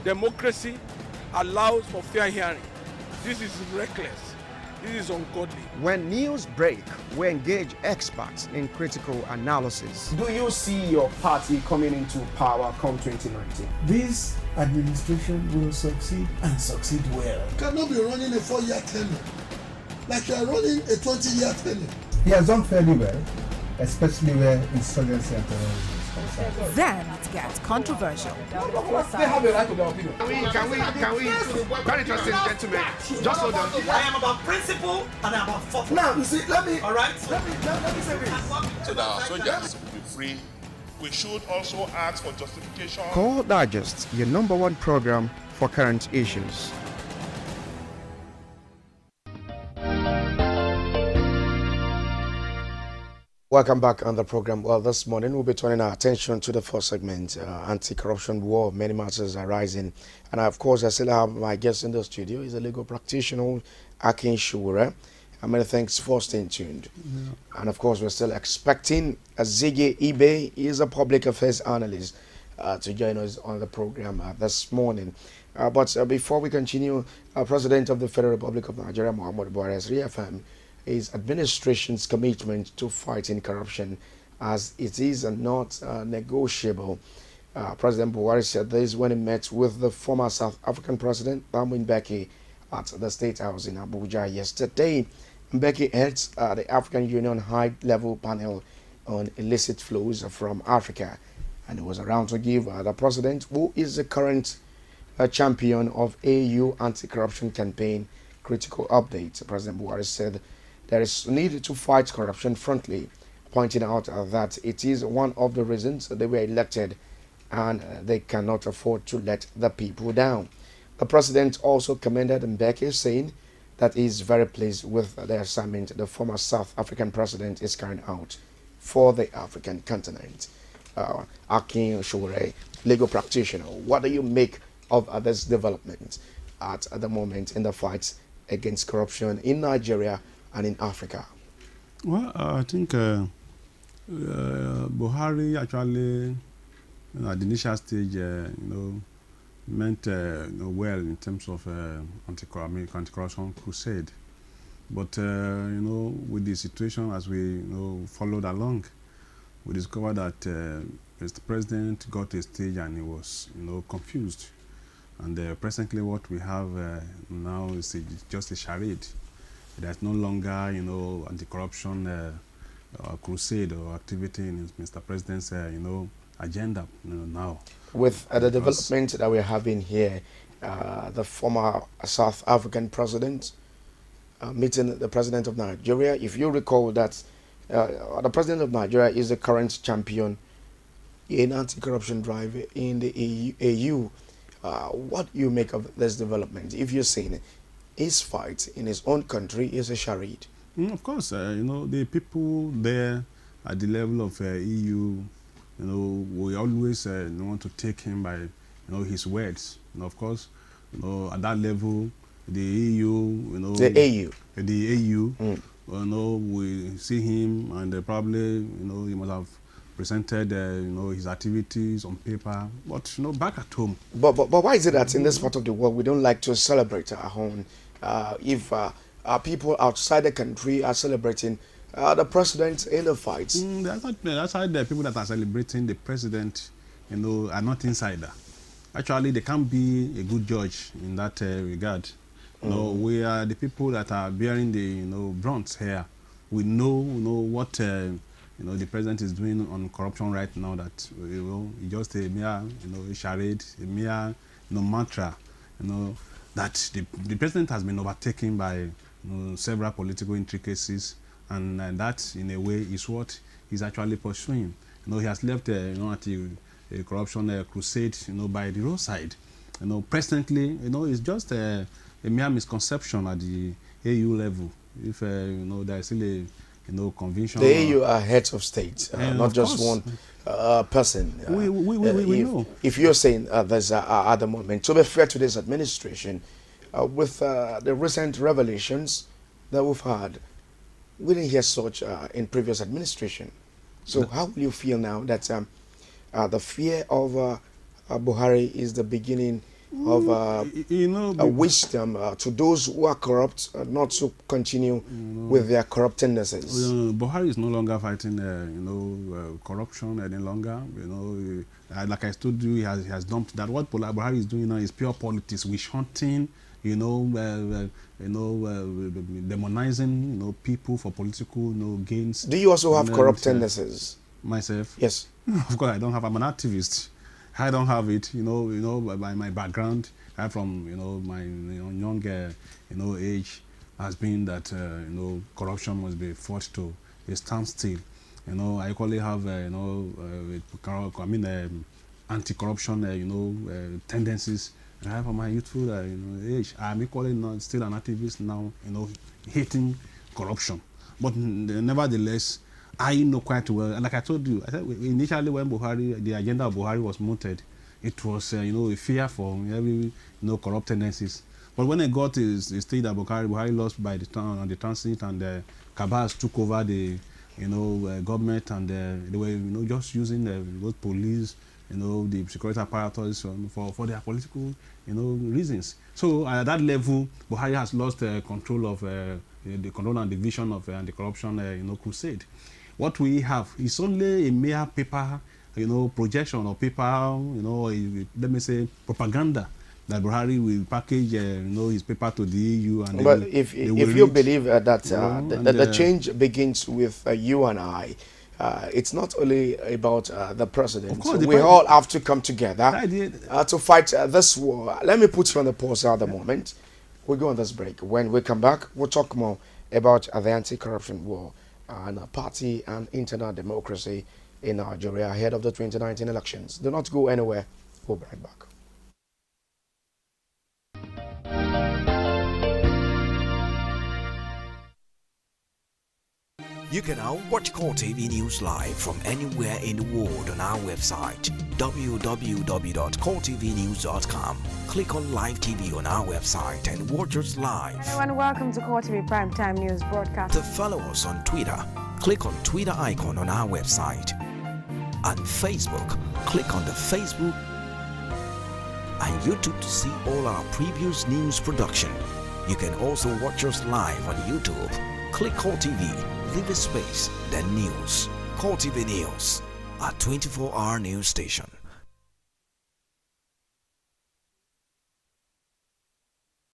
democracy allows for fair hearing. This is reckless. This is ungodly. When news break, we engage experts in critical analysis. Do you see your party coming into power come 2019? This administration will succeed and succeed well. You cannot be running a 4-year tenure like you are running a 20-year tenure. He has done fairly well, especially where insurgency and terrorism is concerned. Then it gets controversial. They have a right to their opinion. Can we, very interesting gentlemen, just hold on. I am about principle and I am about force. Now, you see, let me say this. So that our soldiers will be free. We should also ask for justification. Call Digest, your #1 program for current issues. Welcome back on the program. Well, this morning we'll be turning our attention to the first segment, anti-corruption war. Many matters are rising. And of course, I still have my guest in the studio. He's a legal practitioner, Akin Sowore. Many thanks for staying tuned. Yeah. And of course, we're still expecting Ziggy Ibe. He is a public affairs analyst to join us on the program this morning. But before we continue, President of the Federal Republic of Nigeria, Muhammadu Buhari, has reaffirmed his administration's commitment to fighting corruption, as it is not negotiable. President Buhari said this when he met with the former South African President, Pmb'S, at the State House in Abuja yesterday. Mbeki heads the African Union high-level panel on illicit flows from Africa, and he was around to give the president, who is the current champion of AU anti-corruption campaign, critical updates. President Buhari said there is need to fight corruption frontally, pointing out that it is one of the reasons they were elected and they cannot afford to let the people down. The president also commended Mbeki, saying that he is very pleased with the assignment the former South African president is carrying out for the African continent. Akin Sowore, legal practitioner, what do you make of this development at the moment in the fight against corruption in Nigeria and in Africa? Well, I think Buhari actually, at the initial stage, meant well in terms of anti-corruption crusade. But with the situation as we followed along, we discovered that Mr. President got to a stage and he was confused. And presently, what we have now is just a charade. There's no longer, anti-corruption crusade or activity in Mr. President's, agenda now. With the development that we're having here, the former South African president meeting the president of Nigeria, if you recall that the president of Nigeria is the current champion in anti-corruption drive in the AU. What do you make of this development? If you're saying his fight in his own country is a charade. Of course, the people there at the level of EU, we always want to take him by, his words. Of course, at that level, the EU, the AU, we see him and probably, he must have presented, his activities on paper, but back at home. But why is it that in this part of the world we don't like to celebrate our own? If our people outside the country are celebrating the president in the fights. That's why the people that are celebrating the president, are not insider. Actually, they can't be a good judge in that regard. We are the people that are bearing the brunt here. We know what the president is doing on corruption right now. That it's just a mere a charade, a mere mantra. That the president has been overtaken by several political intricacies, and that in a way is what he's actually pursuing. He has left a corruption crusade by the roadside. Presently it's just a mere misconception at the AU level. If there is still a convention. The AU are heads of state, not just one person. We know. If you're saying there's at the moment, to be fair to this administration, with the recent revelations that we've had, we didn't hear such in previous administration. So how will you feel now that the fear of Buhari is the beginning of wisdom to those who are corrupt not to continue with their corrupt tendencies? Buhari is no longer fighting, corruption any longer. Like I told you, he has dumped that. What Buhari is doing now is pure politics, witch hunting. Demonizing, people for political, gains. Do you also have corrupt tendencies? Myself? Yes. Of course, I don't have. I'm an activist. I don't have it. By my background, I from my young age has been that corruption must be fought to a standstill. I equally have anti-corruption tendencies. I have my youthful age. I'm equally not still an activist now. Hating corruption, but nevertheless, I know quite well. And like I told you, I said initially when the agenda of Buhari was mooted, it was a fear for every corrupt tendencies. But when it got to the state that Buhari lost by the town on the transit, and the cabals took over the government, and they were just using those police, the security apparatus for their political reasons. So at that level, Buhari has lost control of the control and the vision of the corruption crusade. What we have is only a mere paper, projection or paper, let me say propaganda that Buhari will package, his paper to the EU. And but if you believe that the change begins with you and I, it's not only about the president. Of course, we all have to come together to fight this war. Let me put you on the pause at the moment. We'll go on this break. When we come back, we'll talk more about the anti-corruption war and party and internal democracy in Nigeria ahead of the 2019 elections. Do not go anywhere. We'll be right back. You can now watch Core TV News live from anywhere in the world on our website www.coretvnews.com. Click on Live TV on our website and watch us live. Hello and welcome to Core TV Primetime News broadcast. To follow us on Twitter, click on Twitter icon on our website. On Facebook, click on the Facebook and YouTube to see all our previous news production. You can also watch us live on YouTube. Click Core TV, leave a space, then news. Core TV News, our 24-hour news station.